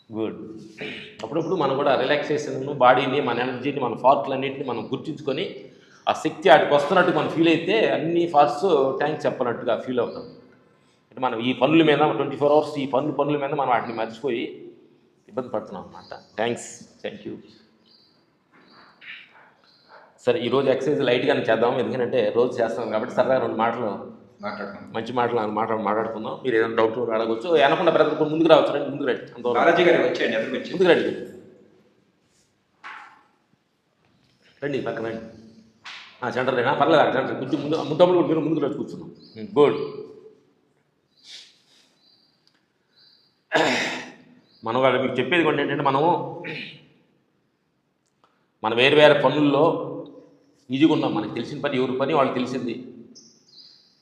Good. అప్పుడప్పుడు మనం కూడా రిలాక్సేషన్ బాడీని, మన ఎనర్జీని, మన ఫార్ట్లన్నింటిని మనం గుర్తించుకొని ఆ శక్తి అటుకు వస్తున్నట్టు మనం ఫీల్ అయితే అన్ని ఫార్ట్స్ థ్యాంక్స్ చెప్పనట్టుగా ఫీల్ అవుతాం. అంటే మనం ఈ పనుల మీద 24 అవర్స్ ఈ పనుల మీద మనం వాటిని మర్చిపోయి ఇబ్బంది పడుతున్నాం అన్నమాట. Thanks, thank you. సరే, ఈరోజు ఎక్సర్సైజ్ లైట్గానే చేద్దాం, ఎందుకంటే రోజు చేస్తాం కాబట్టి సరదాగా 2 మాటలు మంచి మాటలు మాట్లాడుకుందాం. మీరు ఏదైనా డౌట్ అడగవచ్చు. అనకుండా బ్రదర్ ముందుకు రావచ్చు, రండి, ముందుకు రండి, ముందుకు రండి, రండి, పక్కన రండి. సెంటర్ రేనా పర్లేదు, సెంటర్ కొంచెం ముందు ముద్దమ్మలు కూడా మీరు ముందుకు రండి, కూర్చున్నాం. గుడ్. మనం వాళ్ళు మీకు చెప్పేది కూడా ఏంటంటే మనం వేరు వేరే పనుల్లో ఈజీగా ఉన్నాం. మనకి తెలిసిన పని ఎవరి పని వాళ్ళు తెలిసింది.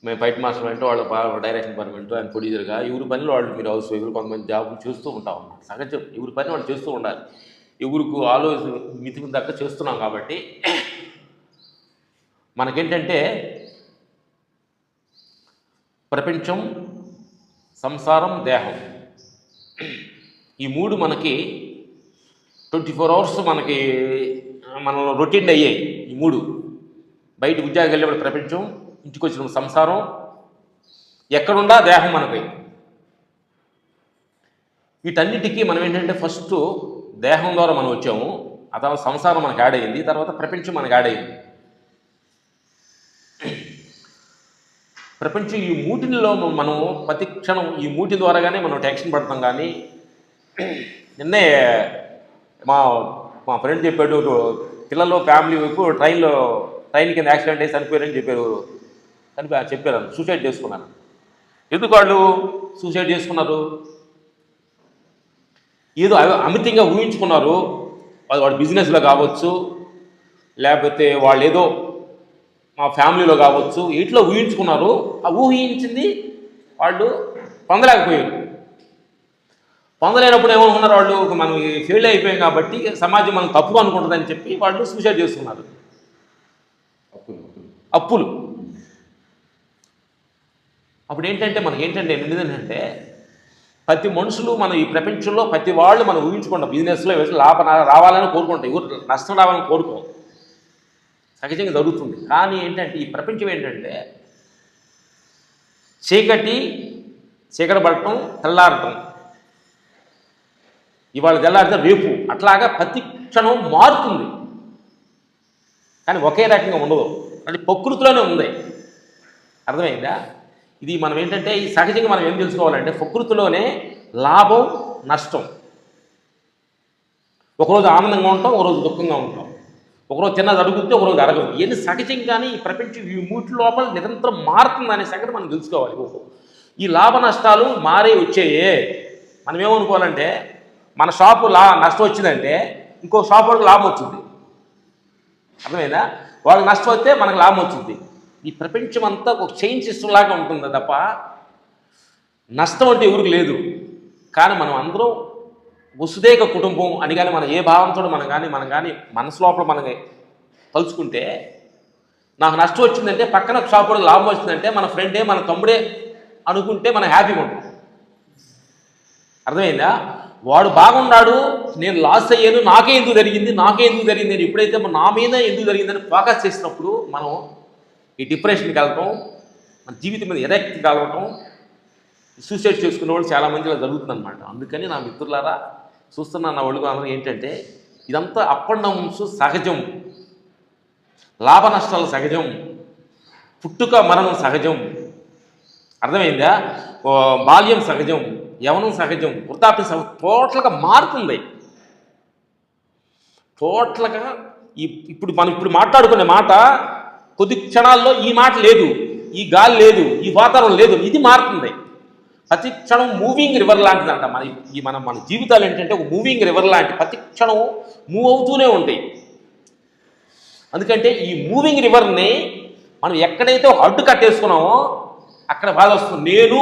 మేము ఫైట్ మాస్టర్ అంటే వాళ్ళు డైరెక్షన్ డిపార్ట్మెంట్, ఆయన ప్రొడ్యూసర్గా ఎవరి పనిలో వాళ్ళు, మీరు హౌస్ వైఫ్, కొంతమంది జాబులు చేస్తూ ఉంటాం అన్నమాట. సహజం, ఎవరి పని వాళ్ళు చేస్తూ ఉండాలి. ఎవరికి ఆలోచన మితికి దక్క చేస్తున్నాం కాబట్టి మనకేంటంటే ప్రపంచం, సంసారం, దేహం, ఈ 3 మనకి 24 అవర్స్ మనకి మనం రొటీన్ అయ్యాయి. ఈ 3 బయట ఉద్యోగం వెళ్ళేప్పుడు ప్రపంచం, ఇంటికి వచ్చిన సంసారం, ఎక్కడుండా దేహం మనకి. వీటన్నిటికీ మనం ఏంటంటే ఫస్ట్ దేహం ద్వారా మనం వచ్చాము, ఆ తర్వాత సంసారం మనకు యాడ్ అయింది, తర్వాత ప్రపంచం మనకు యాడ్ అయింది. ప్రపంచం ఈ 3లో మనం ప్రతి క్షణం ఈ 3 ద్వారాగానే మనం టెన్షన్ పడతాం. కానీ నిన్నే మా ఫ్రెండ్ చెప్పాడు, పిల్లలు ఫ్యామిలీ వైపు ట్రైన్ కింద యాక్సిడెంట్ అయ్యి చనిపోయారని చెప్పారు. సూసైడ్ చేసుకున్నారు. ఎందుకు వాళ్ళు సూసైడ్ చేసుకున్నారు? ఏదో అమితంగా ఊహించుకున్నారు. వాడు బిజినెస్లో కావచ్చు, లేకపోతే వాళ్ళు ఏదో మా ఫ్యామిలీలో కావచ్చు, ఇట్లా ఊహించుకున్నారు. ఆ ఊహించింది వాళ్ళు పొందలేకపోయారు. పొందలేనప్పుడు ఏమనుకున్నారు వాళ్ళు, మనం ఫెయిల్ అయిపోయాం కాబట్టి సమాజం మనం తప్పు అనుకుంటుందని చెప్పి వాళ్ళు సూసైడ్ చేసుకున్నారు. అప్పులు. అప్పుడు ఏంటంటే ఏంటంటే ప్రతి మనుషులు మనం ఈ ప్రపంచంలో ప్రతి వాళ్ళు మనం ఊహించుకుంటాం. బిజినెస్లో లాభం రావాలని కోరుకుంటాం, ఎవరు నష్టం రావాలని కోరుకోం. సహజంగా జరుగుతుంది. కానీ ఏంటంటే ఈ ప్రపంచం ఏంటంటే చీకటి పడటం, తెల్లారటం, ఇవాళ తెల్లారితే రేపు, అట్లాగా ప్రతి క్షణం మారుతుంది. కానీ ఒకే రకంగా ఉండదు, అంటే ప్రకృతిలోనే ఉంది. అర్థమైందా? ఇది మనం ఏంటంటే ఈ సహజంగా మనం ఏం తెలుసుకోవాలంటే ప్రకృతిలోనే లాభం, నష్టం. ఒకరోజు ఆనందంగా ఉంటాం, ఒకరోజు దుఃఖంగా ఉంటాం, ఒకరోజు చిన్నది అడుగుతే ఒకరోజు అడగదు. ఇవన్నీ సహజంగానే ఈ ప్రపంచం ఈ 3 లోపల నిరంతరం మారుతుందనే సంగతి మనం తెలుసుకోవాలి. ఈ లాభ నష్టాలు మారే వచ్చాయే. మనం ఏమనుకోవాలంటే మన షాపు నష్టం వచ్చిందంటే ఇంకో షాపు వాడికి లాభం వచ్చింది. అర్థమైందా? వాళ్ళకి నష్టం వస్తే మనకు లాభం వచ్చింది. ఈ ప్రపంచం అంతా ఒక చైన్ సిస్టమ్ లాగా ఉంటుంది తప్ప నష్టం అంటే ఎవరికి లేదు. కానీ మనం అందరం వసుదేక కుటుంబం అని కానీ మనం ఏ భావంతో మనం కానీ మనసు లోపల మనం తలుచుకుంటే, నాకు నష్టం వచ్చిందంటే పక్కన షాప్ వాడికి లాభం వచ్చిందంటే మన ఫ్రెండే, మన తమ్ముడే అనుకుంటే మనం హ్యాపీగా ఉంటాం. అర్థమైందా? వాడు బాగున్నాడు, నేను లాస్ అయ్యాను, నాకే ఎందుకు జరిగింది అని ఎప్పుడైతే నా మీద ఎందుకు జరిగిందని ఫోకస్ చేసినప్పుడు మనం ఈ డిప్రెషన్కి వెళ్ళటం, మన జీవితం మీద ఎరెక్ట్ కలవటం, సూసైడ్ చేసుకునే వాళ్ళు చాలామందిలో జరుగుతుందన్నమాట. అందుకని నా మిత్రులారా, చూస్తున్నా నా ఒళ్ళు అందరూ ఏంటంటే ఇదంతా అప్ అండ్ డౌన్స్ సహజం, లాభ నష్టాలు సహజం, పుట్టుక మరణం సహజం. అర్థమైందా? బాల్యం సహజం, యవనం సహజం, వృద్ధాప్యం సహజం. టోటల్గా మారుతుంది. టోటల్గా ఇప్పుడు మాట్లాడుకునే మాట కొద్ది క్షణాల్లో ఈ మాట లేదు, ఈ గాలి లేదు, ఈ వాతావరణం లేదు, ఇది మారుతుంది. ప్రతి క్షణం మూవింగ్ రివర్ లాంటిదంట. మన జీవితాలు ఏంటంటే ఒక మూవింగ్ రివర్ లాంటి, ప్రతి క్షణం మూవ్ అవుతూనే ఉంటాయి. అందుకంటే ఈ మూవింగ్ రివర్ని మనం ఎక్కడైతే ఒక అడ్డు కట్టేసుకున్నామో అక్కడ బాధ వస్తుంది. నేను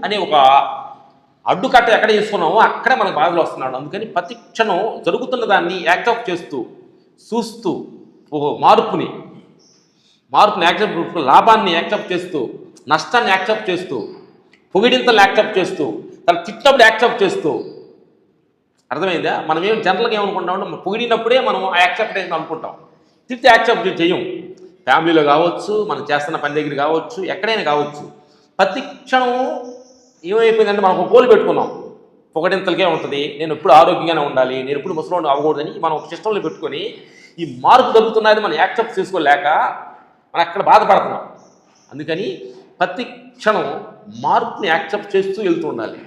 అనే ఒక అడ్డుకట్ట ఎక్కడ చేసుకున్నామో అక్కడే మనకు బాధలు వస్తున్నాడు. అందుకని ప్రతి క్షణం జరుగుతున్న దాన్ని యాక్సెప్ట్ చేస్తూ, చూస్తూ, మార్పుని యాక్సెప్ట్ చేస్తూ, లాభాన్ని యాక్సెప్ట్ చేస్తూ, నష్టాన్ని యాక్సెప్ట్ చేస్తూ, పొగిడింతలు యాక్సెప్ట్ చేస్తూ, తన తిట్టినప్పుడు యాక్సెప్ట్ చేస్తూ, అర్థమైందా? మనం ఏం జనరల్గా ఏమనుకుంటామంటే పొగిడినప్పుడే మనం ఆ యాక్సెప్టేషన్ అనుకుంటాం, తిరిగి యాక్సెప్ట్ చేయం. ఫ్యామిలీలో కావచ్చు, మనం చేస్తున్న పని దగ్గర కావచ్చు, ఎక్కడైనా కావచ్చు. ప్రతి క్షణం ఏమైపోయిందంటే మనం ఒక గోల్ పెట్టుకున్నాం, పొగడింతలకే ఉంటుంది, నేను ఎప్పుడు ఆరోగ్యంగానే ఉండాలి, నేను ఎప్పుడు ముసలోడిని అవ్వకూడదని మనం ఒక సిస్టంలో పెట్టుకొని ఈ మార్పు దొరుకుతున్నది మనం యాక్సెప్ట్ చేసుకోలేక మనం అక్కడ బాధపడుతున్నాం. అందుకని ప్రతి క్షణం మార్పుని యాక్సెప్ట్ చేస్తూ వెళ్తూ ఉండాలి.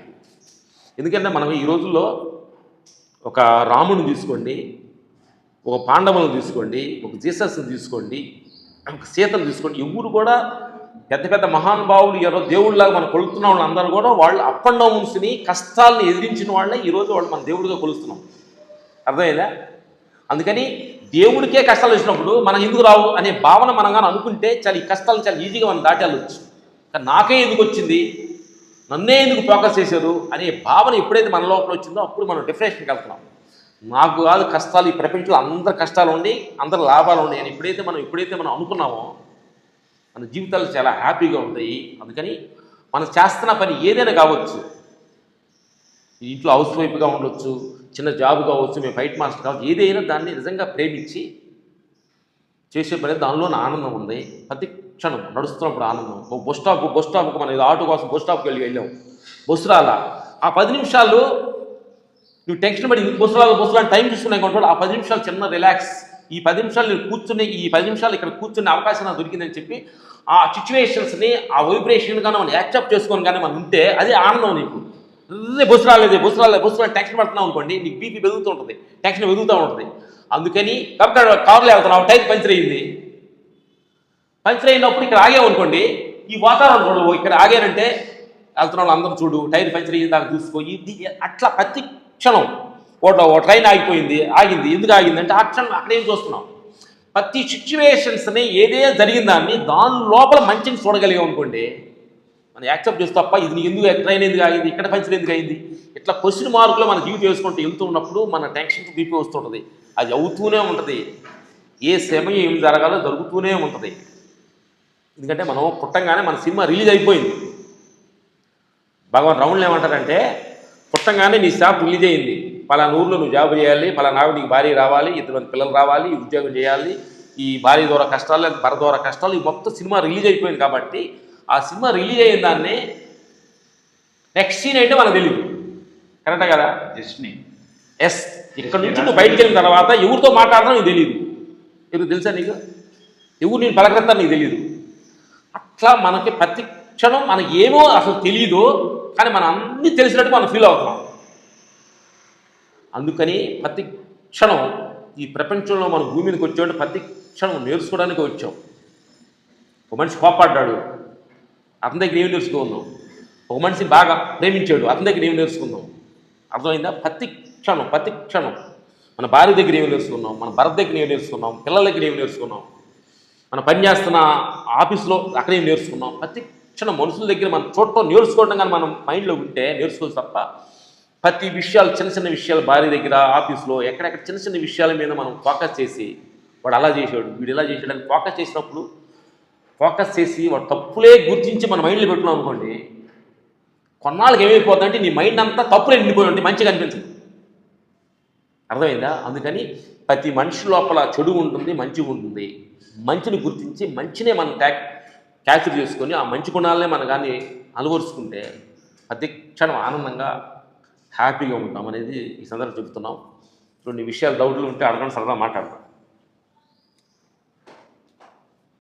ఎందుకంటే మనం ఈ రోజుల్లో ఒక రాముడిని తీసుకోండి, ఒక పాండవులను తీసుకోండి, ఒక జీసస్ని తీసుకోండి, ఒక సీతను తీసుకోండి, ఎవరు కూడా పెద్ద పెద్ద మహానుభావులు ఎవరో దేవుళ్ళలాగా మనం కొలుస్తున్న వాళ్ళు అందరూ కూడా వాళ్ళు అప్ అండ్ డౌన్స్ని కష్టాలను ఎదిరించిన వాళ్ళే ఈరోజు వాళ్ళు మన దేవుడిగా కొలుస్తున్నాం. అర్థమైందా? అందుకని దేవుడికే కష్టాలు వచ్చినప్పుడు మనం ఎందుకు రావు అనే భావన మనం కానీ అనుకుంటే చాలా ఈ కష్టాలను చాలా ఈజీగా మనం దాటేళ్ళొచ్చు. కానీ నాకే ఎందుకు వచ్చింది, నన్నే ఎందుకు ఫోకస్ చేశారు అనే భావన ఎప్పుడైతే మన లోపల వచ్చిందో అప్పుడు మనం డిఫరెన్స్కి వెళ్తున్నాం. నాకు కాదు కష్టాలు, ఈ ప్రపంచంలో అందరు కష్టాలు ఉండి అందరు లాభాలు ఉన్నాయి అని ఎప్పుడైతే మనం అనుకున్నామో మన జీవితాలు చాలా హ్యాపీగా ఉంటాయి. అందుకని మనం చేస్తున్న పని ఏదైనా కావచ్చు, ఇంట్లో హౌస్ వైఫ్గా ఉండొచ్చు, చిన్న జాబ్ కావచ్చు, మేము ఫైట్ మాస్టర్ కావచ్చు, ఏదైనా దాన్ని నిజంగా ప్రేమించి చేసే పని దానిలోనే ఆనందం ఉంది. ప్రతి క్షణం నడుస్తున్నప్పుడు ఆనందం. ఒక బస్ స్టాప్కి మనం ఏదో ఆటో కోసం బస్ స్టాప్కి వెళ్ళాం, బస్సు రాలా, ఆ 10 నిమిషాలు నువ్వు టెన్షన్ పడి బస్సులని టైం చూసుకునే కొంటాడు, ఆ 10 నిమిషాలు చిన్న రిలాక్స్, ఈ 10 నిమిషాలు నేను కూర్చుని ఈ 10 నిమిషాలు ఇక్కడ కూర్చునే అవకాశం నాకు దొరికిందని చెప్పి ఆ సిచ్యువేషన్స్ని ఆ వైబ్రేషన్ కానీ మనం యాక్సెప్ట్ చేసుకొని కానీ మనం ఉంటే అదే ఆనందం. నీకు బస్సు రాలేదు టెన్షన్ పడుతున్నావు అనుకోండి, నీకు బీపీ పెరుగుతూ ఉంటుంది, టెన్షన్ పెరుగుతూ ఉంటుంది. అందుకని కాబట్టి కారులో వెళ్తున్నావు, టైర్ పంచర్ అయినప్పుడు ఇక్కడ ఆగామనుకోండి, ఈ వాతావరణం చూడవు, ఇక్కడ ఆగానంటే వెళ్తున్నాడు అందరూ చూడు, టైర్ పంచర్ అయ్యింది దాకా చూసుకో, ఇది అట్లా ప్రతి క్షణం ఓ ట్రైన్ ఆగింది, ఎందుకు ఆగిందంటే ఆ క్షణం అక్కడేం చూస్తున్నాం. ప్రతి సిచ్యువేషన్స్ని ఏదే జరిగిన దాని లోపల మంచిని చూడగలిగాం అనుకోండి, మనం యాక్సెప్ట్ చేస్తే తప్ప ఇది ఎందుకు ట్రైన్ ఎందుకు ఆగింది, ఇక్కడ పంచర్ ఎందుకు అయింది, ఇట్లా క్వశ్చన్ మార్కులో మన జీవితం వేసుకుంటూ వెళ్తూ ఉన్నప్పుడు మన టెన్షన్ బీపీ వస్తుంటుంది. అది అవుతూనే ఉంటుంది, ఏ సమయం ఏం జరగాలో జరుగుతూనే ఉంటుంది. ఎందుకంటే మనం పుట్టంగానే మన సినిమా రిలీజ్ అయిపోయింది. భగవాన్ రమణులు ఏమంటారంటే, పుట్టంగానే నీ షాప్ రిలీజ్ అయింది, పలానా ఊర్లో నువ్వు జాబ్ చేయాలి, పలానా నీకు భార్య రావాలి, 2 మంది పిల్లలు రావాలి, ఉద్యోగం చేయాలి, ఈ భార్య ద్వారా కష్టాలు, భర్త ద్వారా కష్టాలు, ఈ మొత్తం సినిమా రిలీజ్ అయిపోయింది. కాబట్టి ఆ సినిమా రిలీజ్ అయిన దాన్ని నెక్స్ట్ సీన్ అయితే మనకు తెలియదు. కరెక్టా కదా? ఎస్, ఇక్కడ నుంచి నువ్వు బయటికి వెళ్ళిన తర్వాత ఎవరితో మాట్లాడడం నీకు తెలియదు. ఎవరు తెలుసా నీకు? ఎవరు నేను పలకరెత్తా నీకు తెలియదు. అట్లా మనకి ప్రతి క్షణం మనకి ఏమో అసలు తెలియదు, కానీ మనం అన్నీ తెలిసినట్టు మనం ఫీల్ అవుతున్నాం. అందుకని ప్రతి క్షణం ఈ ప్రపంచంలో మనం భూమి మీదకి వచ్చేవాడు ప్రతి క్షణం నేర్చుకోవడానికి వచ్చాం. ఒక మనిషి కోపాడ్డాడు, అతని దగ్గర ఏమి నేర్చుకుందాం. ఒక మనిషి బాగా ప్రేమించాడు, అతని దగ్గర ఏమి నేర్చుకుందాం. అర్థమైందా? ప్రతి క్షణం మన భార్య దగ్గర ఏమి నేర్చుకున్నాం, మన భర్త దగ్గర ఏమి నేర్చుకున్నాం, పిల్లల దగ్గర ఏమి నేర్చుకున్నాం, మనం పనిచేస్తున్న ఆఫీస్లో అక్కడ ఏమి నేర్చుకున్నాం. ప్రతి క్షణం మనుషుల దగ్గర మనం చూడటం నేర్చుకోవడం కానీ మనం మైండ్లో ఉంటే నేర్చుకోవచ్చు తప్ప ప్రతి విషయాలు చిన్న విషయాలు భార్య దగ్గర, ఆఫీస్లో, ఎక్కడెక్కడ చిన్న విషయాల మీద మనం ఫోకస్ చేసి వాడు అలా చేసాడు, వీడు ఇలా చేసాడు అని ఫోకస్ చేసినప్పుడు, ఫోకస్ చేసి వాడు తప్పులే గుర్తించి మన మైండ్లో పెట్టుకున్నాం అనుకోండి, కొన్నాళ్ళకి ఏమైపోతుందంటే నీ మైండ్ అంతా తప్పులే నిండిపోయి ఉంటే మంచిగా అనిపించదు. అర్థమైందా? అందుకని ప్రతి మనిషి లోపల చెడు ఉంటుంది, మంచి ఉంటుంది. మంచిని గుర్తించి మంచినే మనం క్యాప్చర్ చేసుకొని ఆ మంచి గుణాలనే మనం కానీ అలవరుచుకుంటే ప్రతి క్షణం ఆనందంగా హ్యాపీగా ఉంటాం అనేది ఈ సందర్భంగా చెబుతున్నాం. కొన్ని విషయాలు డౌట్లు ఉంటే అడగండి, సరదా మాట్లాడతాం.